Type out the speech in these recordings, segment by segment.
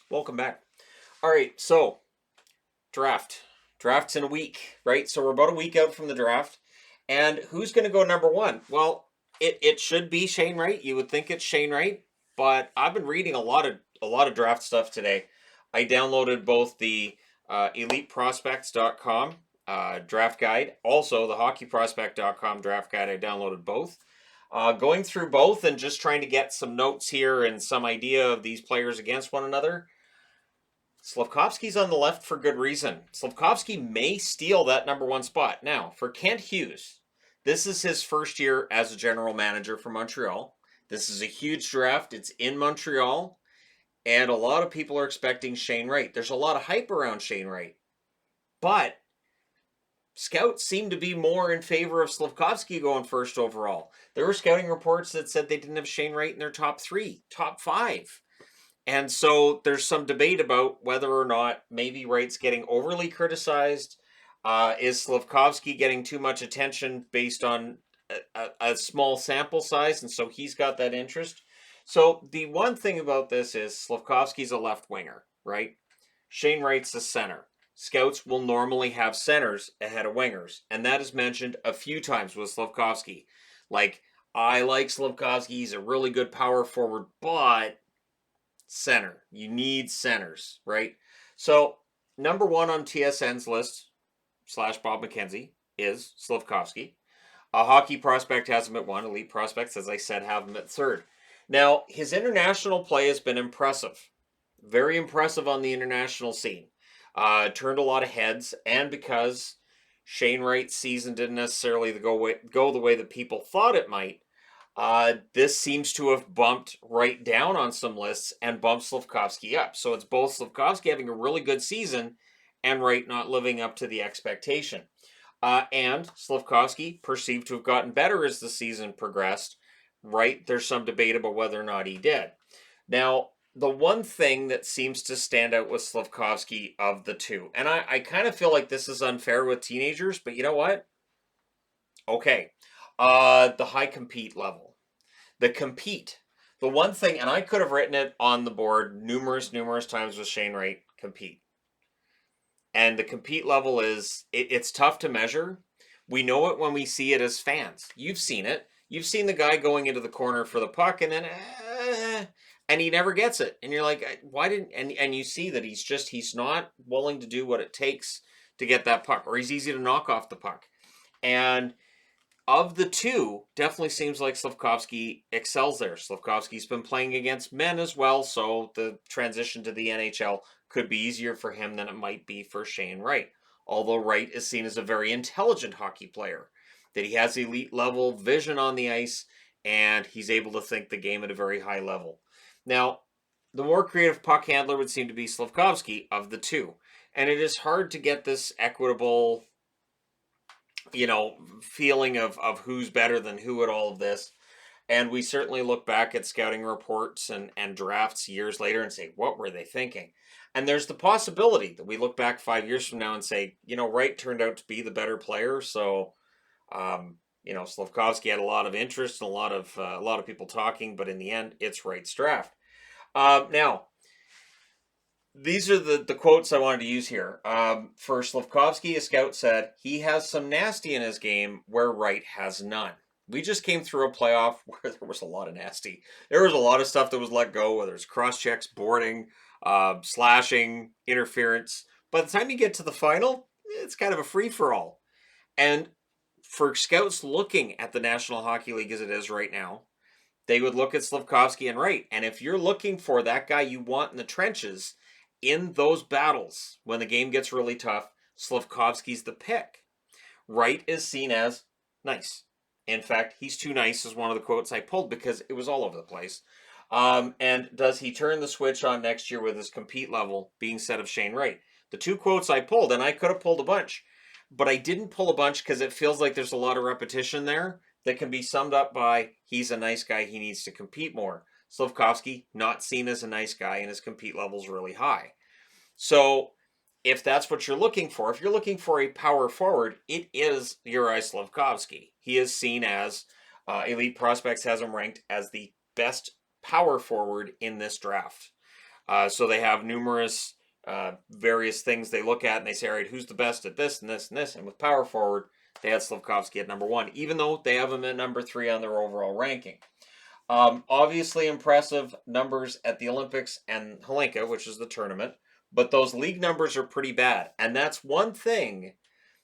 Welcome back. All right, so draft. Draft's in a week, right? So we're about a week out from the draft. And who's going to go number one? Well, it should be Shane Wright. You would think it's Shane Wright, but I've been reading a lot of draft stuff today. I downloaded both the eliteprospects.com draft guide, also the hockeyprospect.com draft guide. I downloaded both. Going through both and just trying to get some notes here and some idea of these players against one another. Slavkovsky's on the left for good reason. Slavkovsky may steal that number one spot. Now, for Kent Hughes, this is his first year as a general manager for Montreal. This is a huge draft. It's in Montreal, and a lot of people are expecting Shane Wright. There's a lot of hype around Shane Wright, but scouts seem to be more in favor of Slavkovsky going first overall. There were scouting reports that said they didn't have Shane Wright in their top three, top five. And so there's some debate about whether or not maybe Wright's getting overly criticized. Is Slavkovsky getting too much attention based on a small sample size, and so he's got that interest? So the one thing about this is Slavkovsky's a left winger, right? Shane Wright's a center. Scouts will normally have centers ahead of wingers, and that is mentioned a few times with Slavkovsky. Like, I like Slavkovsky, he's a really good power forward, but center. You need centers, right? So, number one on TSN's list, / Bob McKenzie, is Slavkovsky. A hockey prospect has him at one. Elite prospects, as I said, have him at third. Now, his international play has been impressive. Very impressive on the international scene. Turned a lot of heads, and because Shane Wright's season didn't necessarily go the way that people thought it might, this seems to have bumped Wright down on some lists and bumped Slavkovsky up. So it's both Slavkovsky having a really good season and Wright not living up to the expectation. And Slavkovsky perceived to have gotten better as the season progressed. Wright, there's some debate about whether or not he did. Now, the one thing that seems to stand out with Slavkovsky of the two, and I kind of feel like this is unfair with teenagers, but you know what? Okay. The high compete level. The compete. The one thing, and I could have written it on the board numerous times with Shane Wright, compete. And the compete level it's tough to measure. We know it when we see it as fans. You've seen it. You've seen the guy going into the corner for the puck and then, and he never gets it. And you're like, why didn't, and you see that he's not willing to do what it takes to get that puck, or he's easy to knock off the puck. And of the two, definitely seems like Slavkovsky excels there. Slavkovsky's been playing against men as well, so the transition to the NHL could be easier for him than it might be for Shane Wright. Although Wright is seen as a very intelligent hockey player, that he has elite level vision on the ice, and he's able to think the game at a very high level. Now, the more creative puck handler would seem to be Slavkovsky of the two. And it is hard to get this equitable feeling of who's better than who at all of this. And we certainly look back at scouting reports and drafts years later and say, what were they thinking? And there's the possibility that we look back 5 years from now and say, Wright turned out to be the better player. So, Slavkovsky had a lot of interest and a lot of people talking, but in the end, it's Wright's draft. Now, these are the quotes I wanted to use here. For Slavkovsky, a scout said, he has some nasty in his game where Wright has none. We just came through a playoff where there was a lot of nasty. There was a lot of stuff that was let go, whether it's cross-checks, boarding, slashing, interference. By the time you get to the final, it's kind of a free-for-all. And for scouts looking at the National Hockey League as it is right now, they would look at Slavkovsky and Wright. And if you're looking for that guy you want in the trenches, in those battles, when the game gets really tough, Slavkovsky's the pick. Wright is seen as nice. In fact, he's too nice is one of the quotes I pulled because it was all over the place. And does he turn the switch on next year with his compete level being said of Shane Wright? The two quotes I pulled, and I could have pulled a bunch, but I didn't pull a bunch because it feels like there's a lot of repetition there that can be summed up by, he's a nice guy, he needs to compete more. Slavkovsky, not seen as a nice guy, and his compete level's really high. So if that's what you're looking for, if you're looking for a power forward, it is Yuri Slavkovsky. He is seen as, Elite Prospects has him ranked as the best power forward in this draft. So they have numerous various things they look at, and they say, all right, who's the best at this and this and this? And with power forward, they had Slavkovsky at number 1, even though they have him at number 3 on their overall ranking. Obviously impressive numbers at the Olympics and Hlinka, which is the tournament, but those league numbers are pretty bad. And that's one thing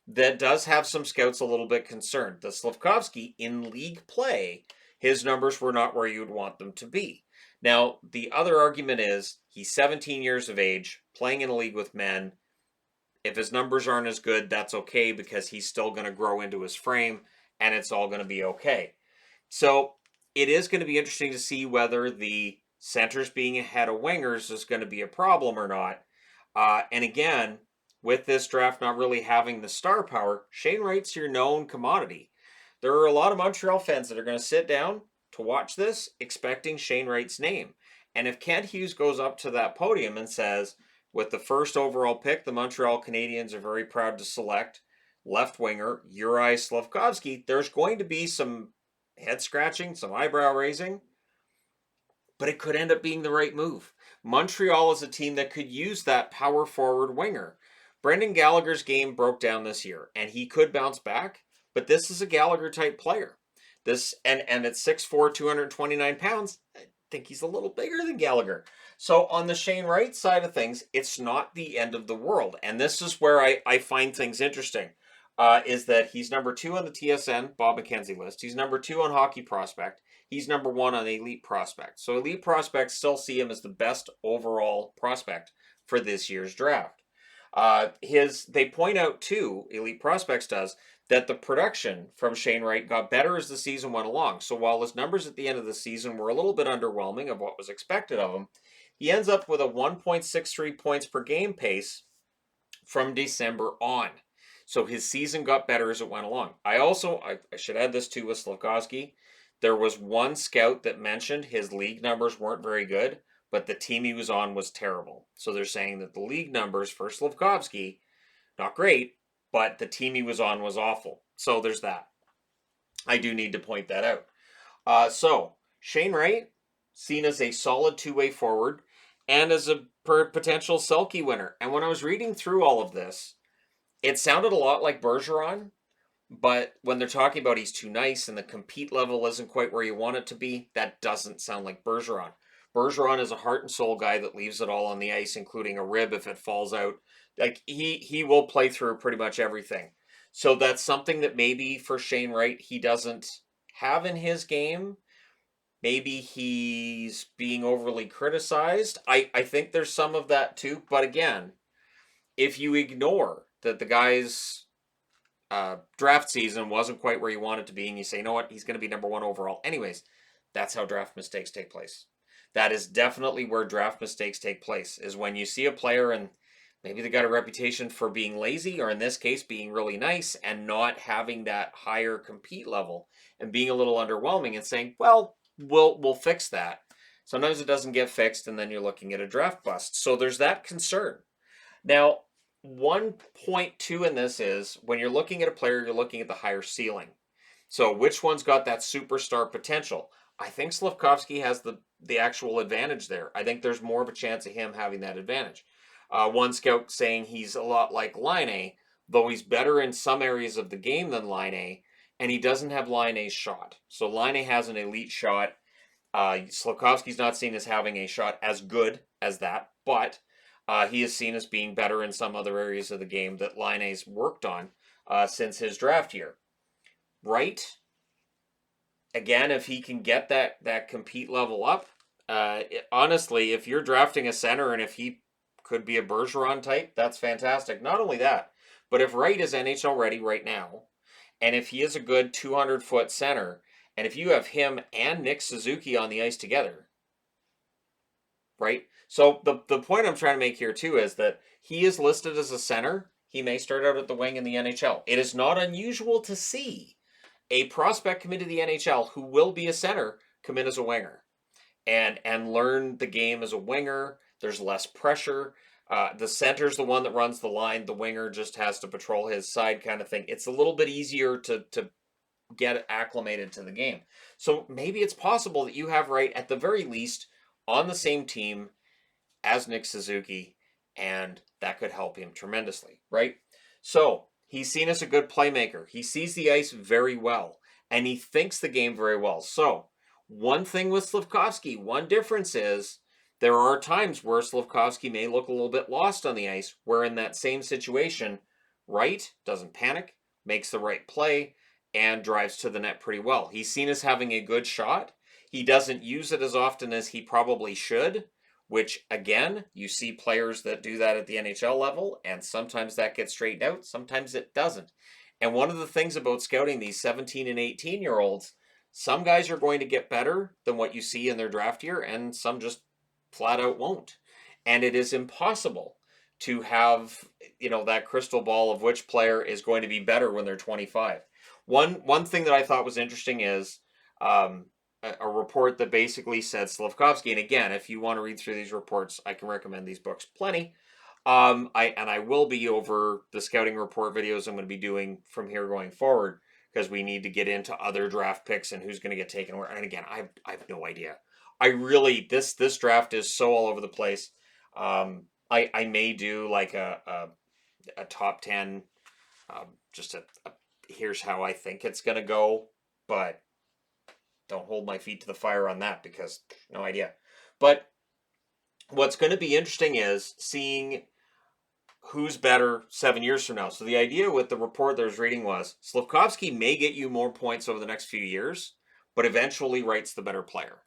that does have some scouts a little bit concerned. The Slavkovsky in league play, his numbers were not where you would want them to be. Now, the other argument is he's 17 years of age, playing in a league with men. If his numbers aren't as good, that's okay because he's still going to grow into his frame and it's all going to be okay. So it is going to be interesting to see whether the centers being ahead of wingers is going to be a problem or not. And again, with this draft not really having the star power, Shane Wright's your known commodity. There are a lot of Montreal fans that are going to sit down to watch this expecting Shane Wright's name. And if Kent Hughes goes up to that podium and says, with the first overall pick, the Montreal Canadiens are very proud to select left winger Uri Slavkovsky, there's going to be some head scratching, some eyebrow raising, but it could end up being the right move. Montreal is a team that could use that power forward winger. Brendan Gallagher's game broke down this year, and he could bounce back, but this is a Gallagher type player. This and at 6'4", 229 pounds, I think he's a little bigger than Gallagher. So on the Shane Wright side of things, it's not the end of the world. And this is where I find things interesting. Is that he's number 2 on the TSN Bob McKenzie list. He's number 2 on Hockey Prospect. He's number 1 on Elite Prospect. So Elite Prospects still see him as the best overall prospect for this year's draft. They point out too, Elite Prospects does, that the production from Shane Wright got better as the season went along. So while his numbers at the end of the season were a little bit underwhelming of what was expected of him, he ends up with a 1.63 points per game pace from December on. So his season got better as it went along. I should add this too with Slavkovsky. There was one scout that mentioned his league numbers weren't very good, but the team he was on was terrible. So they're saying that the league numbers for Slavkovsky, not great, but the team he was on was awful. So there's that. I do need to point that out. So Shane Wright, seen as a solid two-way forward and as a potential Selke winner. And when I was reading through all of this, it sounded a lot like Bergeron, but when they're talking about he's too nice and the compete level isn't quite where you want it to be, that doesn't sound like Bergeron. Bergeron is a heart and soul guy that leaves it all on the ice, including a rib if it falls out. Like he will play through pretty much everything. So that's something that maybe for Shane Wright he doesn't have in his game. Maybe he's being overly criticized. I think there's some of that too. But again, if you ignore that the guy's draft season wasn't quite where you want it to be, and you say, you know what, he's going to be number 1 overall. Anyways, that's how draft mistakes take place. That is definitely where draft mistakes take place, is when you see a player and maybe they got a reputation for being lazy, or in this case, being really nice and not having that higher compete level and being a little underwhelming and saying, well, we'll fix that. Sometimes it doesn't get fixed, and then you're looking at a draft bust. So there's that concern. Now, 1.2 in this is when you're looking at a player, you're looking at the higher ceiling. So which one's got that superstar potential? I think Slavkovsky has the actual advantage there. I think there's more of a chance of him having that advantage. One scout saying he's a lot like Laine, though he's better in some areas of the game than Laine, and he doesn't have Laine's shot. So Laine has an elite shot. Slavkovsky's not seen as having a shot as good as that, but he is seen as being better in some other areas of the game that Laine's worked on since his draft year. Wright, again, if he can get that compete level up, honestly, if you're drafting a center and if he could be a Bergeron type, that's fantastic. Not only that, but if Wright is NHL ready right now, and if he is a good 200-foot center, and if you have him and Nick Suzuki on the ice together, right? So the point I'm trying to make here too is that he is listed as a center. He may start out at the wing in the NHL. It is not unusual to see a prospect come into the NHL who will be a center come in as a winger and learn the game as a winger. There's less pressure. The center's the one that runs the line. The winger just has to patrol his side kind of thing. It's a little bit easier to get acclimated to the game. So maybe it's possible that you have Wright at the very least on the same team as Nick Suzuki, and that could help him tremendously, right? So he's seen as a good playmaker. He sees the ice very well, and he thinks the game very well. So one thing with Slavkovsky, one difference is there are times where Slavkovsky may look a little bit lost on the ice, where in that same situation, Wright doesn't panic, makes the right play, and drives to the net pretty well. He's seen as having a good shot. He doesn't use it as often as he probably should, which, again, you see players that do that at the NHL level, and sometimes that gets straightened out, sometimes it doesn't. And one of the things about scouting these 17 and 18-year-olds, some guys are going to get better than what you see in their draft year, and some just flat out won't. And it is impossible to have, that crystal ball of which player is going to be better when they're 25. One thing that I thought was interesting is a report that basically said Slavkovsky, and again, if you want to read through these reports, I can recommend these books plenty. I will be over the scouting report videos I'm going to be doing from here going forward, because we need to get into other draft picks and who's going to get taken where. And again, I have no idea. I really, this draft is so all over the place. I may do like a top 10, just here's how I think it's going to go, but don't hold my feet to the fire on that because no idea. But what's going to be interesting is seeing who's better 7 years from now. So the idea with the report that I was reading was Slavkovsky may get you more points over the next few years, but eventually Wright's the better player.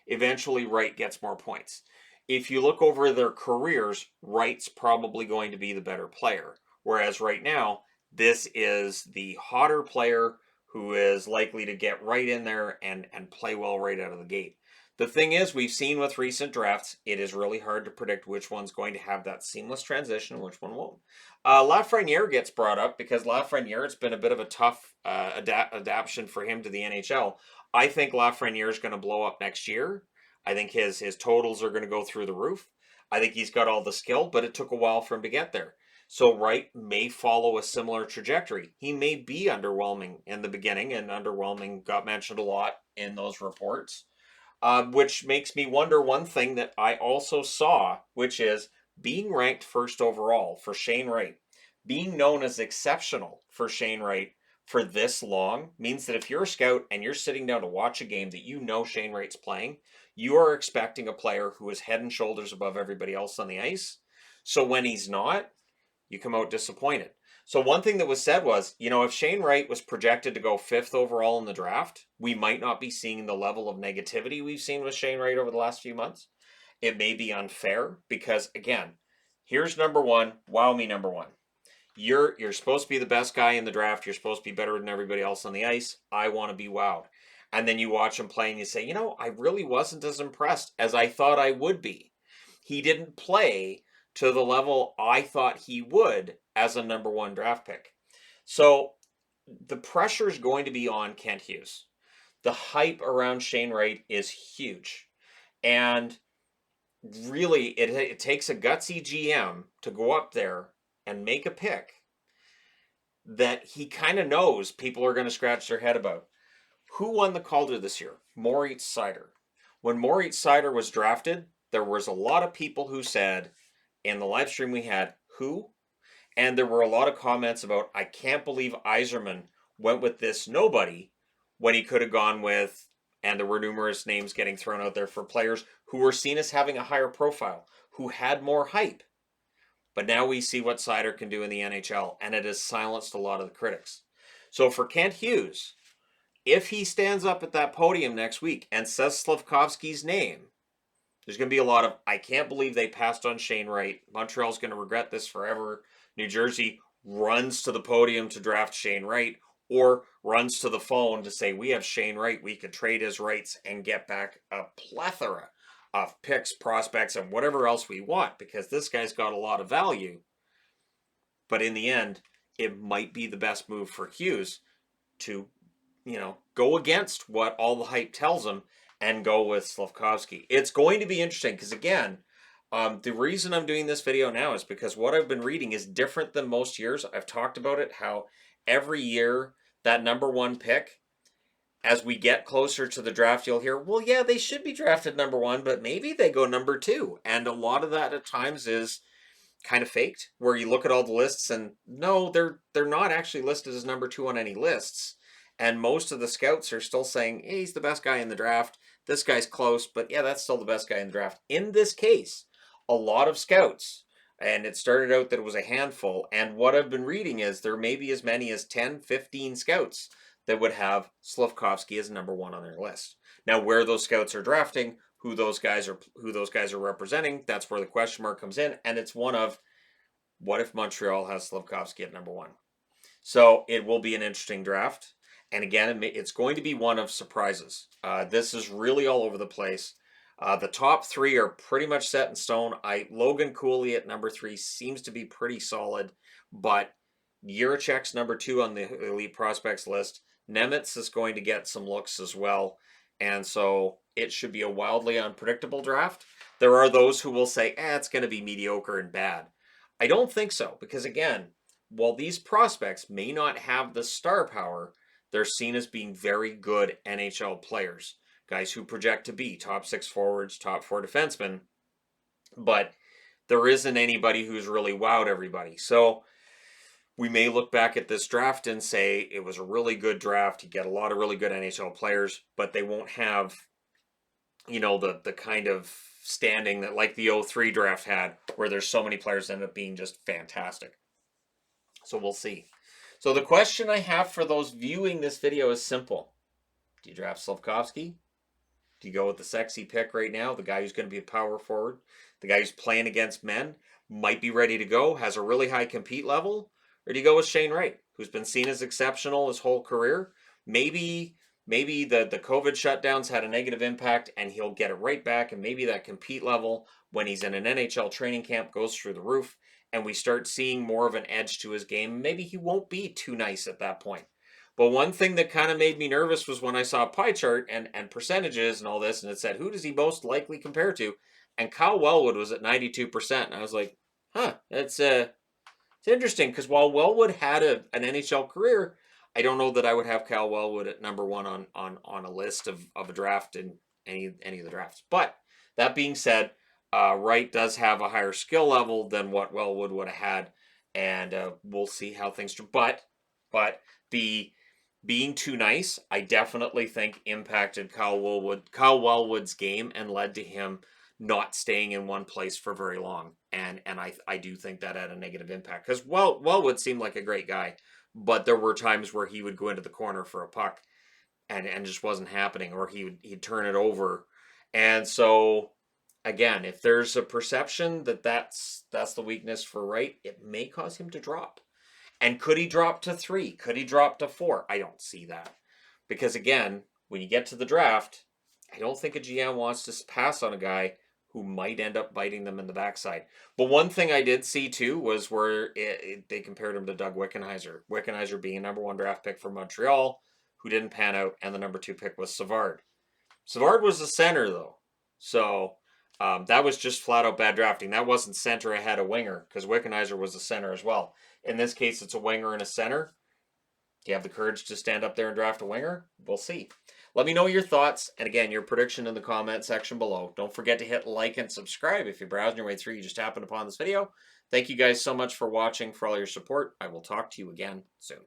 Eventually Wright gets more points. If you look over their careers, Wright's probably going to be the better player. Whereas right now, this is the hotter player who is likely to get right in there and play well right out of the gate. The thing is, we've seen with recent drafts, it is really hard to predict which one's going to have that seamless transition and which one won't. Lafreniere gets brought up because Lafreniere, it's been a bit of a tough adaptation for him to the NHL. I think Lafreniere is going to blow up next year. I think his totals are going to go through the roof. I think he's got all the skill, but it took a while for him to get there. So Wright may follow a similar trajectory. He may be underwhelming in the beginning, and underwhelming got mentioned a lot in those reports, which makes me wonder one thing that I also saw, which is being ranked first overall for Shane Wright, being known as exceptional for Shane Wright for this long means that if you're a scout and you're sitting down to watch a game that you know Shane Wright's playing, you are expecting a player who is head and shoulders above everybody else on the ice. So when he's not, you come out disappointed. So one thing that was said was, if Shane Wright was projected to go 5th overall in the draft, we might not be seeing the level of negativity we've seen with Shane Wright over the last few months. It may be unfair because, again, here's number one. Wow me, number one. You're supposed to be the best guy in the draft. You're supposed to be better than everybody else on the ice. I want to be wowed. And then you watch him play and you say, I really wasn't as impressed as I thought I would be. He didn't play to the level I thought he would as a number one draft pick. So the pressure is going to be on Kent Hughes. The hype around Shane Wright is huge. And really, it takes a gutsy GM to go up there and make a pick that he kind of knows people are going to scratch their head about. Who won the Calder this year? Moritz Seider. When Moritz Seider was drafted, there was a lot of people who said, in the live stream we had, who? And there were a lot of comments about, I can't believe Yzerman went with this nobody when he could have gone with, and there were numerous names getting thrown out there for players who were seen as having a higher profile, who had more hype. But now we see what Seider can do in the NHL, and it has silenced a lot of the critics. So for Kent Hughes, if he stands up at that podium next week and says Slavkovsky's name, there's going to be a lot of, I can't believe they passed on Shane Wright. Montreal's going to regret this forever. New Jersey runs to the podium to draft Shane Wright, or runs to the phone to say, we have Shane Wright. We could trade his rights and get back a plethora of picks, prospects, and whatever else we want, because this guy's got a lot of value. But in the end, it might be the best move for Hughes to, go against what all the hype tells him and go with Slavkovsky. It's going to be interesting because, again, the reason I'm doing this video now is because what I've been reading is different than most years. I've talked about it, how every year that number one pick as we get closer to the draft, you'll hear, well, yeah, they should be drafted number 1, but maybe they go number 2. And a lot of that at times is kind of faked, where you look at all the lists and no, they're not actually listed as number 2 on any lists. And most of the scouts are still saying, hey, he's the best guy in the draft. This guy's close, but yeah, that's still the best guy in the draft. In this case, a lot of scouts, and it started out that it was a handful, and what I've been reading is there may be as many as 10, 15 scouts that would have Slavkovsky as number 1 on their list. Now, where those scouts are drafting, who those guys are representing, that's where the question mark comes in, and it's one of, what if Montreal has Slavkovsky at number 1? So it will be an interesting draft, and again, it's going to be one of surprises. This is really all over the place. The top 3 are pretty much set in stone. Logan Cooley at number 3 seems to be pretty solid, but Jiricek's number 2 on the elite prospects list. Nemitz is going to get some looks as well, and so it should be a wildly unpredictable draft. There are those who will say, it's going to be mediocre and bad. I don't think so, because again, while these prospects may not have the star power, they're seen as being very good NHL players. Guys who project to be top 6 forwards, top 4 defensemen, but there isn't anybody who's really wowed everybody. So we may look back at this draft and say it was a really good draft. You get a lot of really good NHL players, but they won't have, the kind of standing that like the 03 draft had, where there's so many players that end up being just fantastic. So we'll see. So the question I have for those viewing this video is simple. Do you draft Slavkovsky? Do you go with the sexy pick right now, the guy who's going to be a power forward, the guy who's playing against men, might be ready to go, has a really high compete level? Or do you go with Shane Wright, who's been seen as exceptional his whole career? Maybe the COVID shutdowns had a negative impact and he'll get it right back, and maybe that compete level when he's in an NHL training camp goes through the roof and we start seeing more of an edge to his game. Maybe he won't be too nice at that point. But one thing that kind of made me nervous was when I saw a pie chart and percentages and all this, and it said, who does he most likely compare to? And Kyle Wellwood was at 92%. And I was like, it's interesting, because while Wellwood had an NHL career, I don't know that I would have Kyle Wellwood at number 1 on a list of a draft in any of the drafts. But that being said, Wright does have a higher skill level than what Wellwood would have had, and we'll see how things do. But the being too nice, I definitely think impacted Kyle Wellwood's game and led to him not staying in one place for very long. And I do think that had a negative impact, because Wellwood seemed like a great guy, but there were times where he would go into the corner for a puck and just wasn't happening, or he'd turn it over. And so again, if there's a perception that that's the weakness for Wright, it may cause him to drop. And could he drop to 3? Could he drop to 4? I don't see that. Because again, when you get to the draft, I don't think a GM wants to pass on a guy who might end up biting them in the backside. But one thing I did see too was where they compared him to Doug Wickenheiser. Wickenheiser being a number 1 draft pick for Montreal, who didn't pan out, and the number 2 pick was Savard. Savard was a center though. So that was just flat out bad drafting. That wasn't center ahead of winger, because Wickenheiser was a center as well. In this case, it's a winger and a center. Do you have the courage to stand up there and draft a winger? We'll see. Let me know your thoughts, and again, your prediction in the comment section below. Don't forget to hit like and subscribe if you're browsing your way through. You just happened upon this video. Thank you guys so much for watching, for all your support. I will talk to you again soon.